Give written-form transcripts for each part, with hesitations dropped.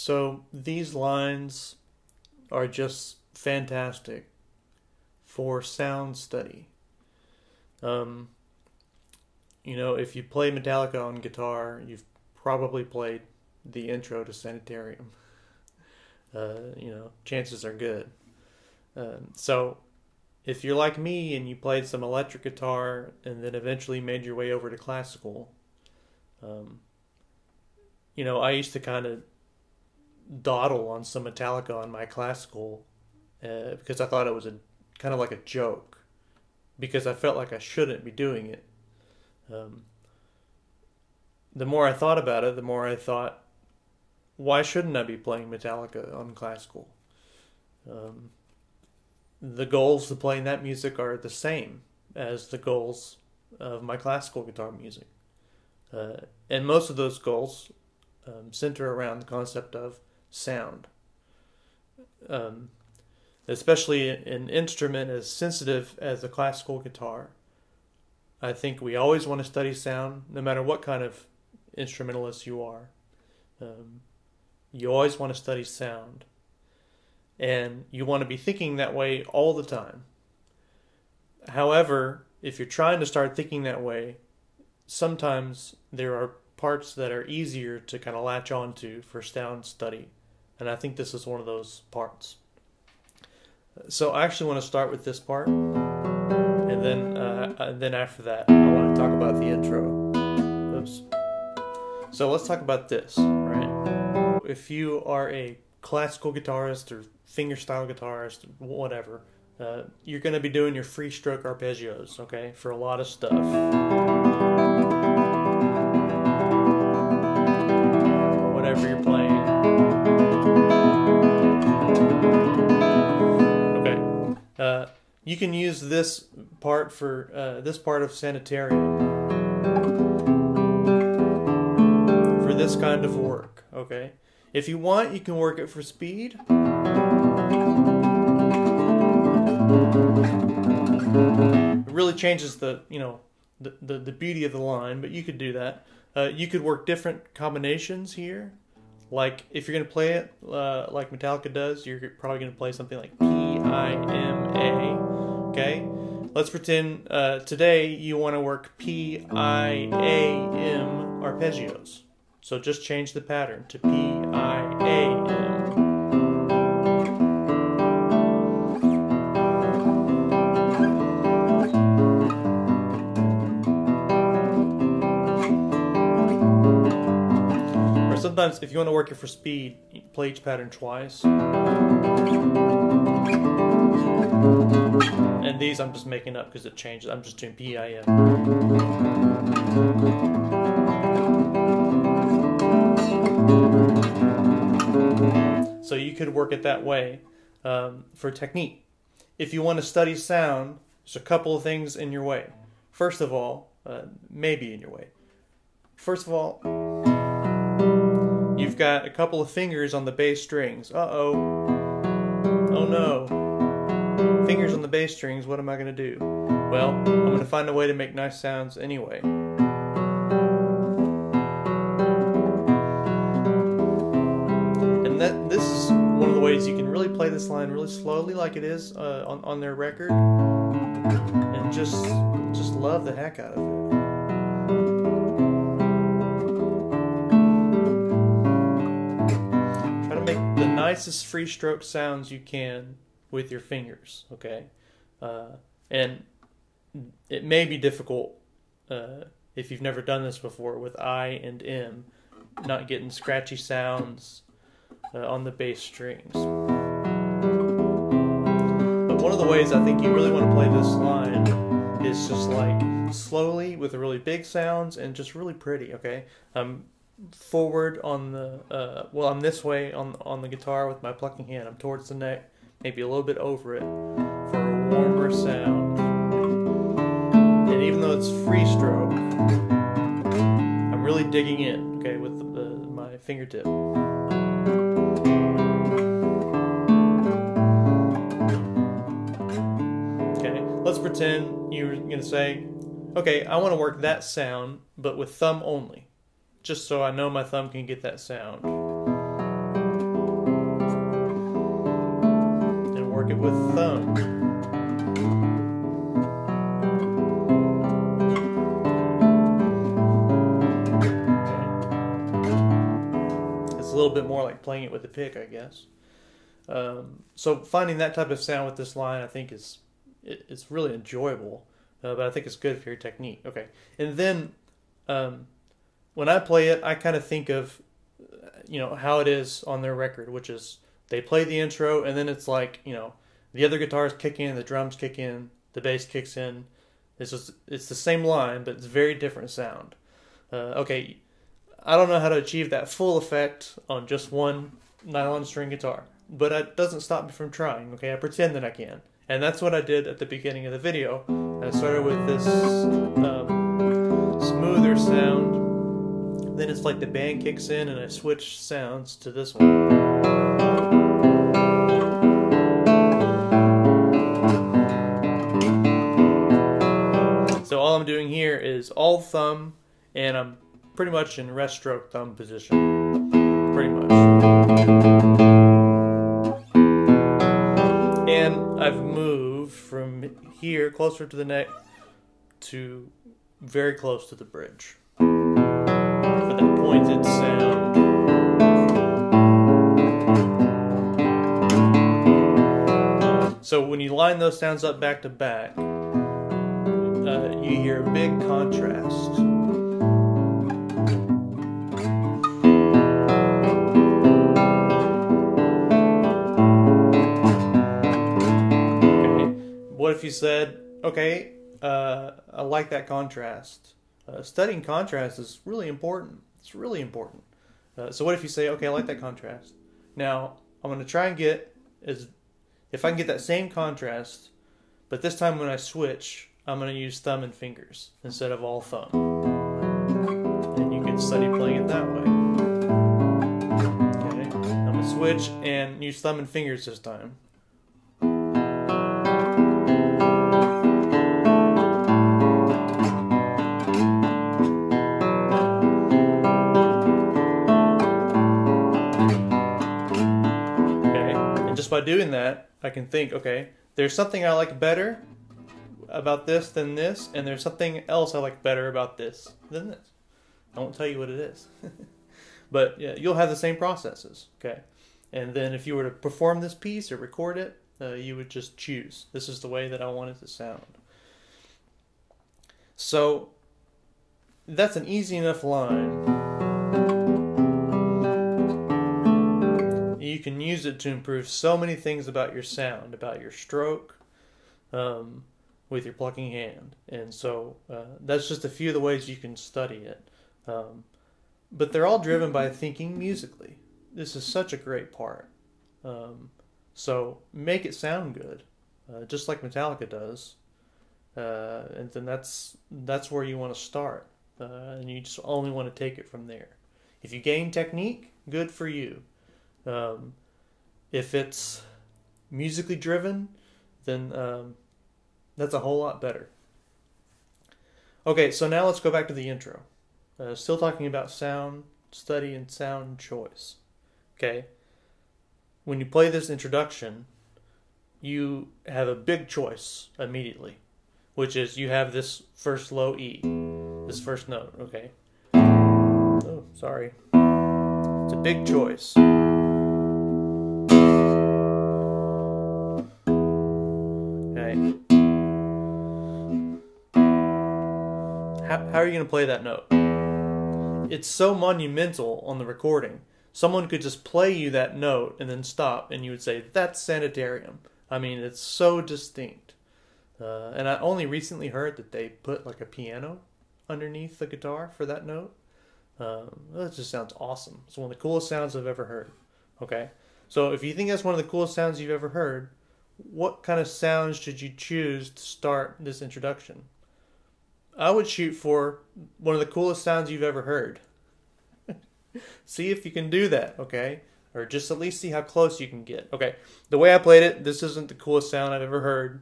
So these lines are just fantastic for sound study. You know, if you play Metallica on guitar, you've probably played the intro to Sanitarium. You know, chances are good. So if you're like me and you played some electric guitar and then eventually made your way over to classical, you know, I used to kind of dawdle on some Metallica on my classical because I thought it was a kind of like a joke, because I felt like I shouldn't be doing it. The more I thought about it, the more I thought, why shouldn't I be playing Metallica on classical? The goals to playing that music are the same as the goals of my classical guitar music. And most of those goals center around the concept of sound. Especially an instrument as sensitive as the classical guitar. I think we always want to study sound, no matter what kind of instrumentalist you are. You always want to study sound. And you want to be thinking that way all the time. However, if you're trying to start thinking that way, sometimes there are parts that are easier to kind of latch onto for sound study. And I think this is one of those parts. So I actually want to start with this part. And then after that, I want to talk about the intro. Oops. So let's talk about this, right? If you are a classical guitarist or fingerstyle guitarist, whatever, you're going to be doing your free stroke arpeggios, okay, for a lot of stuff. Whatever you're playing. Okay. You can use this part for this part of Sanitarium for this kind of work, okay? If you want, you can work it for speed. It really changes the, you know, the beauty of the line, but you could do that. You could work different combinations here. Like, if you're going to play it like Metallica does, you're probably going to play something like P-I-M-A, okay? Let's pretend today you want to work P-I-A-M arpeggios. So just change the pattern to P-I-A-M. Or sometimes if you want to work it for speed, you play each pattern twice. And these I'm just making up because it changes. I'm just doing P-I-M. So you could work it that way for technique. If you want to study sound, there's a couple of things in your way. First of all, maybe in your way. First of all, you've got a couple of fingers on the bass strings. Uh-oh. Oh no. Fingers on the bass strings, what am I going to do? Well, I'm going to find a way to make nice sounds anyway. This is one of the ways you can really play this line really slowly, like it is on their record, and just love the heck out of it. Try to make the nice nicest free stroke sounds you can with your fingers, okay? And it may be difficult if you've never done this before with I and M, not getting scratchy sounds on the bass strings. But one of the ways I think you really want to play this line is just like slowly with the really big sounds and just really pretty, okay? I'm forward on the, well, I'm this way on the guitar with my plucking hand. I'm towards the neck, maybe a little bit over it for a warmer sound. And even though it's free stroke, I'm really digging in, okay, with my fingertip. Okay, let's pretend you're going to say, okay, I want to work that sound, but with thumb only, just so I know my thumb can get that sound. And work it with thumb. A little bit more like playing it with a pick, I guess. So finding that type of sound with this line, I think it's really enjoyable, but I think it's good for your technique. Okay, and then when I play it, I kind of think of how it is on their record, which is they play the intro, and then it's like the other guitars kick in, the drums kick in, the bass kicks in. It's the same line, but it's a very different sound. Okay. I don't know how to achieve that full effect on just one nylon string guitar, but it doesn't stop me from trying, okay? I pretend that I can. And that's what I did at the beginning of the video. I started with this smoother sound, then it's like the band kicks in and I switch sounds to this one. So all I'm doing here is all thumb, and I'm pretty much in rest stroke thumb position, pretty much. And I've moved from here closer to the neck to very close to the bridge for that pointed sound. So when you line those sounds up back to back, you hear a big contrast. What if you said, okay, I like that contrast. Studying contrast is really important. It's really important. So what if you say, okay, I like that contrast. Now, I'm going to try and get, if I can get that same contrast, but this time when I switch, I'm going to use thumb and fingers instead of all thumb. And you can study playing it that way. Okay, I'm going to switch and use thumb and fingers this time. By doing that, I can think, okay, there's something I like better about this than this, and there's something else I like better about this than this. I won't tell you what it is. But yeah, you'll have the same processes, okay? And then if you were to perform this piece or record it, you would just choose. This is the way that I want it to sound. So that's an easy enough line. You can use it to improve so many things about your sound, about your stroke, with your plucking hand. And so that's just a few of the ways you can study it. But they're all driven by thinking musically. This is such a great part. So make it sound good, just like Metallica does. And then that's where you want to start. And you just only want to take it from there. If you gain technique, good for you. If it's musically driven, then that's a whole lot better. Okay, so now let's go back to the intro. Still talking about sound study and sound choice. Okay, when you play this introduction, you have a big choice immediately, which is you have this first low E, this first note. Okay. Oh, sorry. It's a big choice. how are you going to play that note? It's so monumental on the recording. Someone could just play you that note and then stop, and you would say, that's Sanitarium. I mean, it's so distinct. And I only recently heard that they put like a piano underneath the guitar for that note. That just sounds awesome. It's one of the coolest sounds I've ever heard. Okay? So if you think that's one of the coolest sounds you've ever heard, what kind of sounds should you choose to start this introduction? I would shoot for one of the coolest sounds you've ever heard. See if you can do that, okay? Or just at least see how close you can get. Okay, the way I played it, this isn't the coolest sound I've ever heard.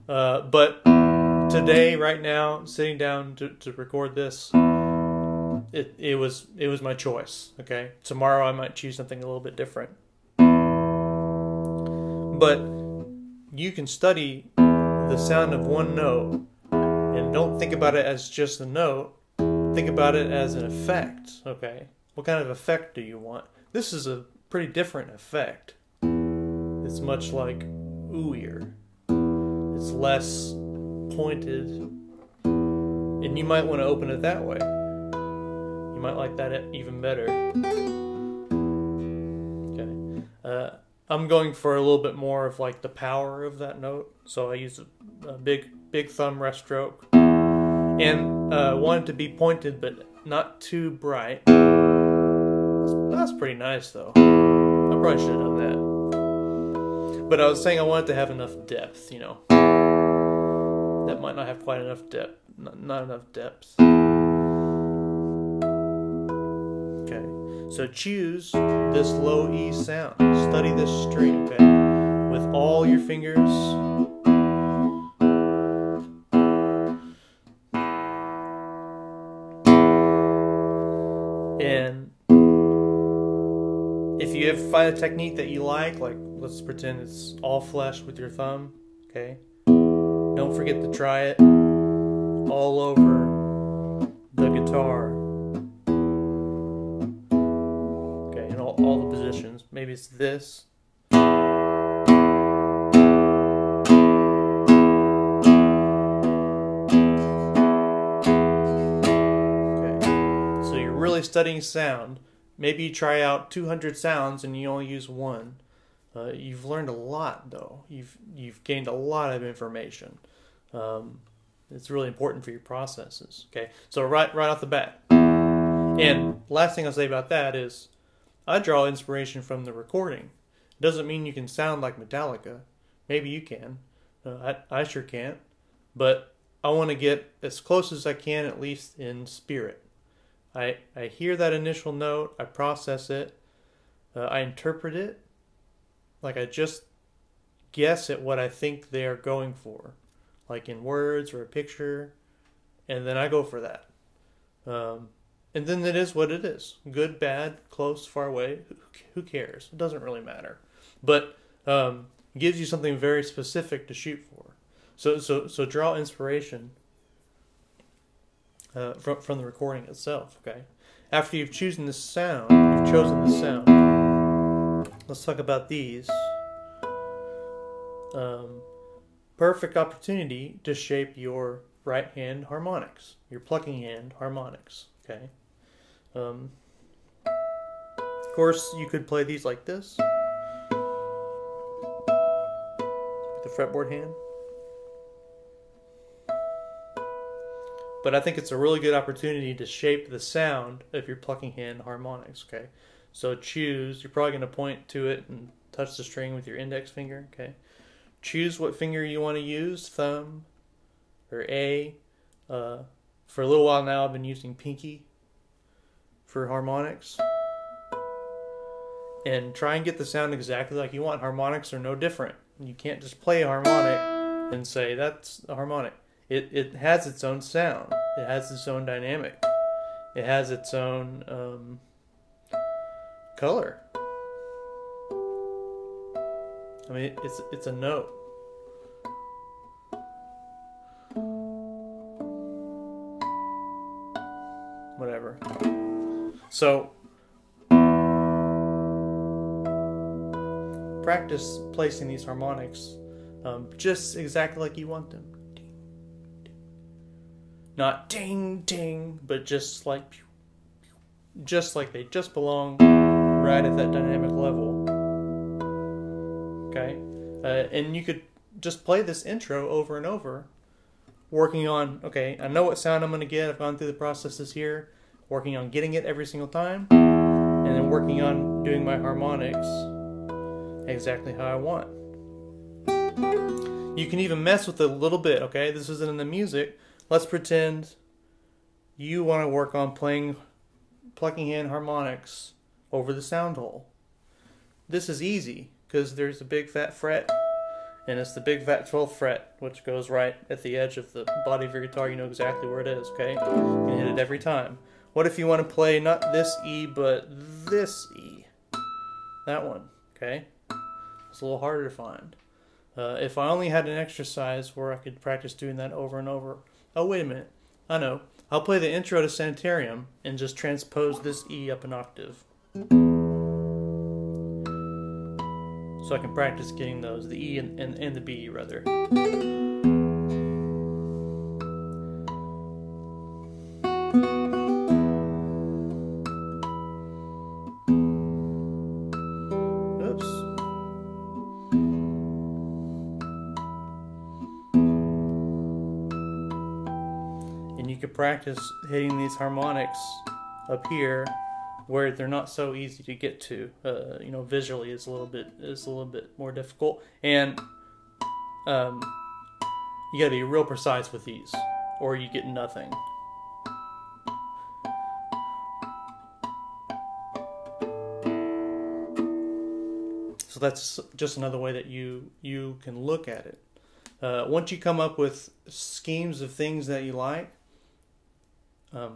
But today, right now, sitting down to record this, it was my choice, okay? Tomorrow I might choose something a little bit different. But you can study the sound of one note and don't think about it as just a note. Think about it as an effect, okay? What kind of effect do you want? This is a pretty different effect. It's much like ooier. It's less pointed. And you might want to open it that way. You might like that even better. Okay. I'm going for a little bit more of like the power of that note. So I use a big thumb rest stroke. And want it to be pointed but not too bright. That's pretty nice though. I probably should have done that. But I was saying I wanted to have enough depth, you know. That might not have quite enough depth. Not enough depth. Okay. So choose this low E sound. Study this string, okay? With all your fingers. And if you ever find a technique that you like let's pretend it's all flesh with your thumb, okay? Don't forget to try it all over the guitar. Okay, in all the positions. Maybe it's this. Studying sound. Maybe you try out 200 sounds and you only use one. You've learned a lot though. You've gained a lot of information. It's really important for your processes. Okay, so right off the bat. And last thing I'll say about that is I draw inspiration from the recording. It doesn't mean you can sound like Metallica. Maybe you can. I sure can't. But I want to get as close as I can, at least in spirit. I hear that initial note, I process it, I interpret it, like I just guess at what I think they are going for, like in words or a picture, and then I go for that. And then it is what it is. Good, bad, close, far away, who cares? It doesn't really matter. But it gives you something very specific to shoot for. So draw inspiration from the recording itself, okay? After you've chosen the sound, let's talk about these. Perfect opportunity to shape your right hand harmonics, your plucking hand harmonics, okay? Of course, you could play these like this, with the fretboard hand. But I think it's a really good opportunity to shape the sound of your plucking hand harmonics, okay? So choose, you're probably going to point to it and touch the string with your index finger, okay? Choose what finger you want to use, thumb or A. For a little while now I've been using pinky for harmonics. And try and get the sound exactly like you want. Harmonics are no different. You can't just play a harmonic and say that's a harmonic. It has its own sound. It has its own dynamic. It has its own color. I mean, it's a note. Whatever. So practice placing these harmonics just exactly like you want them. Not ding ding, but just like they just belong right at that dynamic level. Okay, and you could just play this intro over and over, working on, okay, I know what sound I'm going to get. I've gone through the processes here, working on getting it every single time, and then working on doing my harmonics exactly how I want. You can even mess with it a little bit, okay? This isn't in the music. Let's pretend you want to work on plucking in harmonics over the sound hole. This is easy because there's a big fat fret, and it's the big fat 12th fret, which goes right at the edge of the body of your guitar. You know exactly where it is, okay? You can hit it every time. What if you want to play not this E, but this E? That one, okay? It's a little harder to find. If I only had an exercise where I could practice doing that over and over. Oh, wait a minute. I know. I'll play the intro to Sanitarium and just transpose this E up an octave. So I can practice getting those, the E and the B, rather. Oops. And you could practice hitting these harmonics up here, where they're not so easy to get to. You know, visually it's a little bit more difficult, and you got to be real precise with these, or you get nothing. So that's just another way that you can look at it. Once you come up with schemes of things that you like,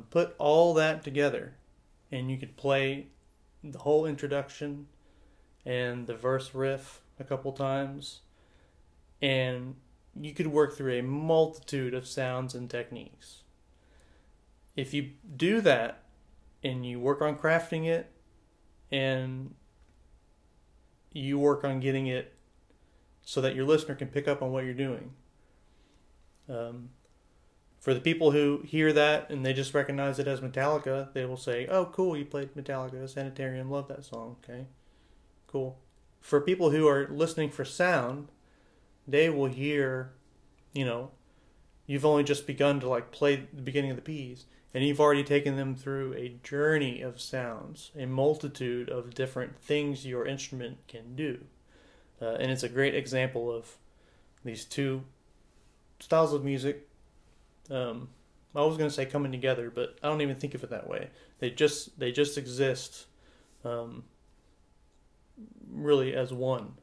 put all that together. And you could play the whole introduction and the verse riff a couple times. And you could work through a multitude of sounds and techniques. If you do that and you work on crafting it and you work on getting it so that your listener can pick up on what you're doing. For the people who hear that and they just recognize it as Metallica, they will say, oh, cool, you played Metallica, Sanitarium, love that song, okay, cool. For people who are listening for sound, they will hear, you know, you've only just begun to like play the beginning of the piece, and you've already taken them through a journey of sounds, a multitude of different things your instrument can do. And it's a great example of these two styles of music. I was going to say coming together, but I don't even think of it that way. They just exist really as one.